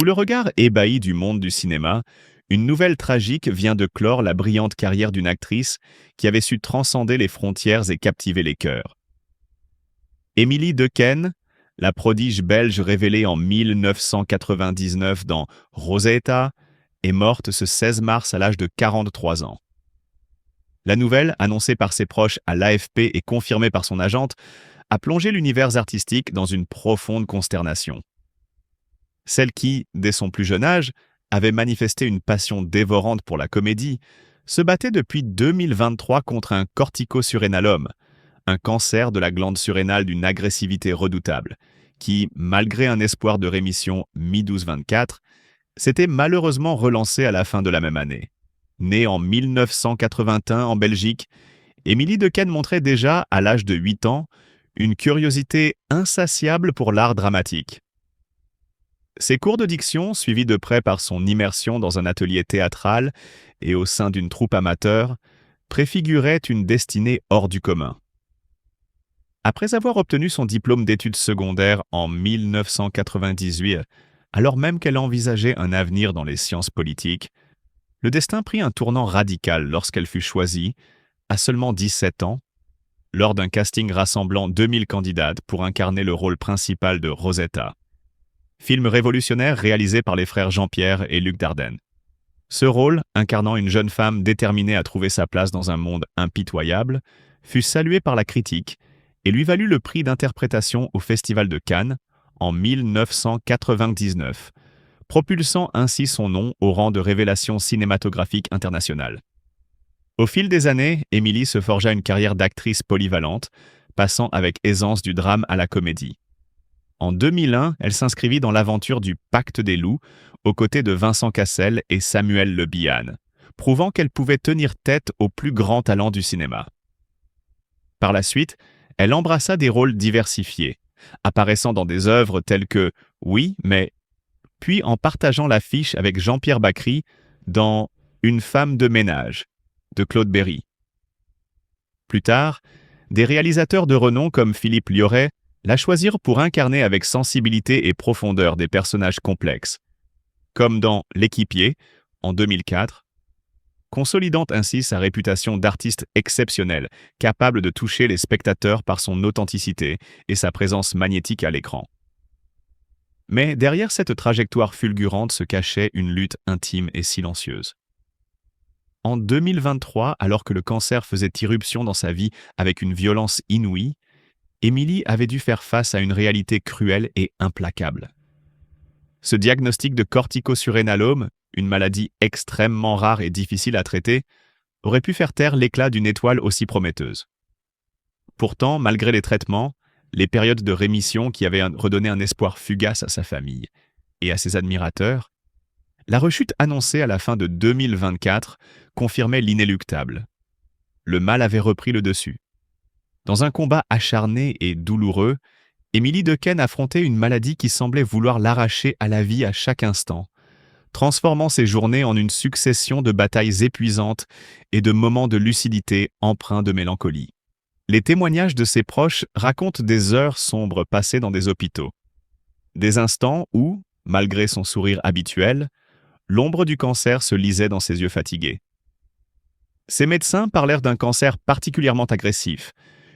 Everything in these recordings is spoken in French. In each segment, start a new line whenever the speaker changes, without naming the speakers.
Sous le regard ébahi du monde du cinéma, une nouvelle tragique vient de clore la brillante carrière d'une actrice qui avait su transcender les frontières et captiver les cœurs. Émilie Dequesne, la prodige belge révélée en 1999 dans Rosetta, est morte ce 16 mars à l'âge de 43 ans. La nouvelle, annoncée par ses proches à l'AFP et confirmée par son agente, a plongé l'univers artistique dans une profonde consternation. Celle qui, dès son plus jeune âge, avait manifesté une passion dévorante pour la comédie, se battait depuis 2023 contre un corticosurrénalome, un cancer de la glande surrénale d'une agressivité redoutable, qui, malgré un espoir de rémission mi-12-24, s'était malheureusement relancé à la fin de la même année. Née en 1981 en Belgique, Émilie Dequesne montrait déjà, à l'âge de 8 ans, une curiosité insatiable pour l'art dramatique. Ses cours de diction, suivis de près par son immersion dans un atelier théâtral et au sein d'une troupe amateur, préfiguraient une destinée hors du commun. Après avoir obtenu son diplôme d'études secondaires en 1998, alors même qu'elle envisageait un avenir dans les sciences politiques, le destin prit un tournant radical lorsqu'elle fut choisie, à seulement 17 ans, lors d'un casting rassemblant 2000 candidates pour incarner le rôle principal de Rosetta, film révolutionnaire réalisé par les frères Jean-Pierre et Luc Dardenne. Ce rôle, incarnant une jeune femme déterminée à trouver sa place dans un monde impitoyable, fut salué par la critique et lui valut le prix d'interprétation au Festival de Cannes en 1999, propulsant ainsi son nom au rang de révélation cinématographique internationale. Au fil des années, Émilie se forgea une carrière d'actrice polyvalente, passant avec aisance du drame à la comédie. En 2001, elle s'inscrivit dans l'aventure du Pacte des loups, aux côtés de Vincent Cassel et Samuel Le Bihan, prouvant qu'elle pouvait tenir tête aux plus grands talents du cinéma. Par la suite, elle embrassa des rôles diversifiés, apparaissant dans des œuvres telles que Oui, mais... puis en partageant l'affiche avec Jean-Pierre Bacry dans Une femme de ménage, de Claude Berry. Plus tard, des réalisateurs de renom comme Philippe Liorret la choisirent pour incarner avec sensibilité et profondeur des personnages complexes, comme dans L'équipier, en 2004, consolidant ainsi sa réputation d'artiste exceptionnel, capable de toucher les spectateurs par son authenticité et sa présence magnétique à l'écran. Mais derrière cette trajectoire fulgurante se cachait une lutte intime et silencieuse. En 2023, alors que le cancer faisait irruption dans sa vie avec une violence inouïe, Émilie avait dû faire face à une réalité cruelle et implacable. Ce diagnostic de corticosurrénalome, une maladie extrêmement rare et difficile à traiter, aurait pu faire taire l'éclat d'une étoile aussi prometteuse. Pourtant, malgré les traitements, les périodes de rémission qui avaient redonné un espoir fugace à sa famille et à ses admirateurs, la rechute annoncée à la fin de 2024 confirmait l'inéluctable. Le mal avait repris le dessus. Dans un combat acharné et douloureux, Émilie Dequesne affrontait une maladie qui semblait vouloir l'arracher à la vie à chaque instant, transformant ses journées en une succession de batailles épuisantes et de moments de lucidité empreints de mélancolie. Les témoignages de ses proches racontent des heures sombres passées dans des hôpitaux. Des instants où, malgré son sourire habituel, l'ombre du cancer se lisait dans ses yeux fatigués. Ses médecins parlèrent d'un cancer particulièrement agressif,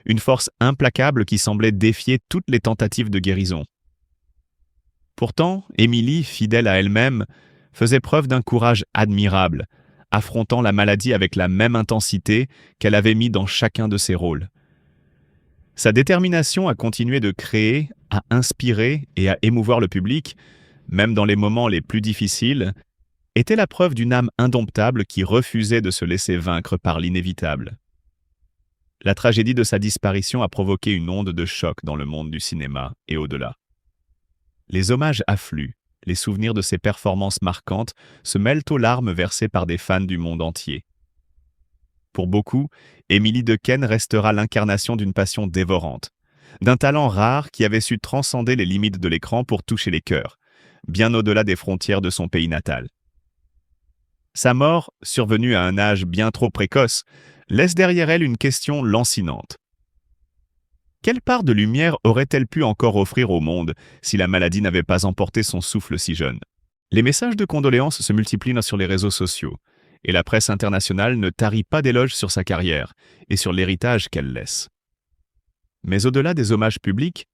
une force implacable qui semblait défier toutes les tentatives de guérison. Pourtant, Émilie, fidèle à elle-même, faisait preuve d'un courage admirable, affrontant la maladie avec la même intensité qu'elle avait mis dans chacun de ses rôles. Sa détermination à continuer de créer, à inspirer et à émouvoir le public, même dans les moments les plus difficiles, était la preuve d'une âme indomptable qui refusait de se laisser vaincre par l'inévitable. La tragédie de sa disparition a provoqué une onde de choc dans le monde du cinéma et au-delà. Les hommages affluent, les souvenirs de ses performances marquantes se mêlent aux larmes versées par des fans du monde entier. Pour beaucoup, Émilie Dequesne restera l'incarnation d'une passion dévorante, d'un talent rare qui avait su transcender les limites de l'écran pour toucher les cœurs, bien au-delà des frontières de son pays natal. Sa mort, survenue à un âge bien trop précoce, laisse derrière elle une question lancinante. Quelle part de lumière aurait-elle pu encore offrir au monde si la maladie n'avait pas emporté son souffle si jeune ? Les messages de condoléances se multiplient sur les réseaux sociaux, et la presse internationale ne tarit pas d'éloges sur sa carrière et sur l'héritage qu'elle laisse. Mais au-delà des hommages publics,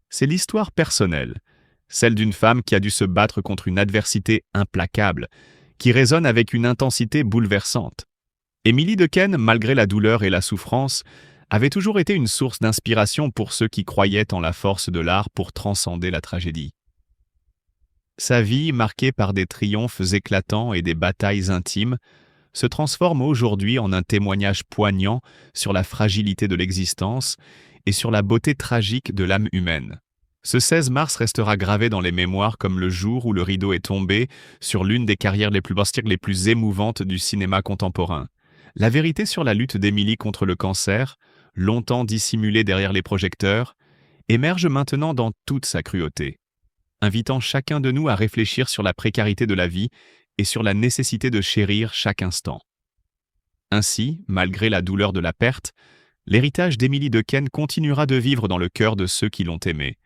c'est l'histoire personnelle, celle d'une femme qui a dû se battre contre une adversité implacable, qui résonne avec une intensité bouleversante. Émilie Dequesne, malgré la douleur et la souffrance, avait toujours été une source d'inspiration pour ceux qui croyaient en la force de l'art pour transcender la tragédie. Sa vie, marquée par des triomphes éclatants et des batailles intimes, se transforme aujourd'hui en un témoignage poignant sur la fragilité de l'existence et sur la beauté tragique de l'âme humaine. Ce 16 mars restera gravé dans les mémoires comme le jour où le rideau est tombé sur l'une des carrières les plus émouvantes du cinéma contemporain. La vérité sur la lutte d'Émilie contre le cancer, longtemps dissimulée derrière les projecteurs, émerge maintenant dans toute sa cruauté, invitant chacun de nous à réfléchir sur la précarité de la vie et sur la nécessité de chérir chaque instant. Ainsi, malgré la douleur de la perte, l'héritage d'Émilie Dequesne continuera de vivre dans le cœur de ceux qui l'ont aimée,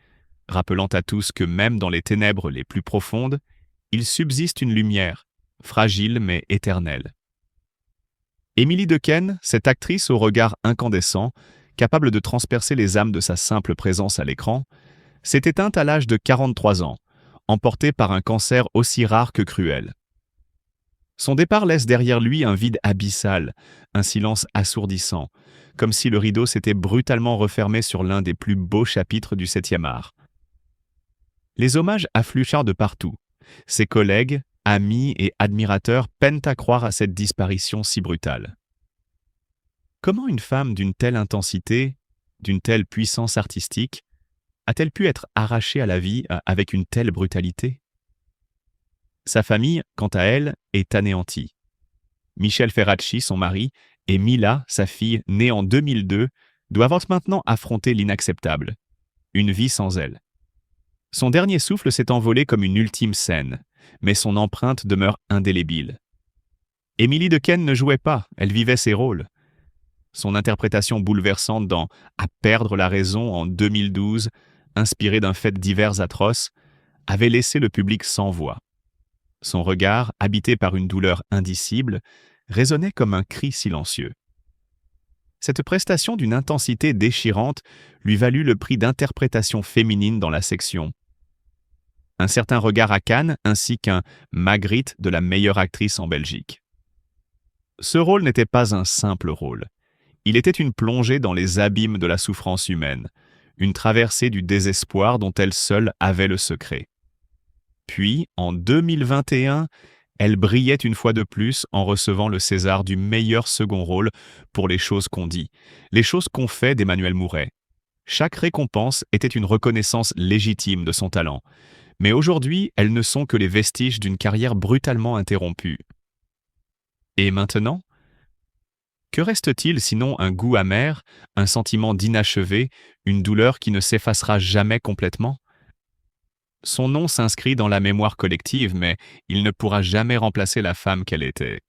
rappelant à tous que même dans les ténèbres les plus profondes, il subsiste une lumière, fragile mais éternelle. Émilie Dequesne, cette actrice au regard incandescent, capable de transpercer les âmes de sa simple présence à l'écran, s'est éteinte à l'âge de 43 ans, emportée par un cancer aussi rare que cruel. Son départ laisse derrière lui un vide abyssal, un silence assourdissant, comme si le rideau s'était brutalement refermé sur l'un des plus beaux chapitres du 7e art. Les hommages affluent de partout. Ses collègues, amis et admirateurs peinent à croire à cette disparition si brutale. Comment une femme d'une telle intensité, d'une telle puissance artistique, a-t-elle pu être arrachée à la vie avec une telle brutalité? Sa famille, quant à elle, est anéantie. Michel Ferracci, son mari, et Mila, sa fille, née en 2002, doivent maintenant affronter l'inacceptable, une vie sans elle. Son dernier souffle s'est envolé comme une ultime scène, mais son empreinte demeure indélébile. Émilie Dequesne ne jouait pas, elle vivait ses rôles. Son interprétation bouleversante dans « À perdre la raison » en 2012, inspirée d'un fait divers atroce, avait laissé le public sans voix. Son regard, habité par une douleur indicible, résonnait comme un cri silencieux. Cette prestation d'une intensité déchirante lui valut le prix d'interprétation féminine dans la section. Un certain regard à Cannes ainsi qu'un Magritte de la meilleure actrice en Belgique. Ce rôle n'était pas un simple rôle. Il était une plongée dans les abîmes de la souffrance humaine, une traversée du désespoir dont elle seule avait le secret. Puis, en 2021, elle brillait une fois de plus en recevant le César du meilleur second rôle pour Les choses qu'on dit, Les choses qu'on fait d'Emmanuel Mouret. Chaque récompense était une reconnaissance légitime de son talent, mais aujourd'hui, elles ne sont que les vestiges d'une carrière brutalement interrompue. Et maintenant ? Que reste-t-il sinon un goût amer, un sentiment d'inachevé, une douleur qui ne s'effacera jamais complètement? Son nom s'inscrit dans la mémoire collective, mais il ne pourra jamais remplacer la femme qu'elle était.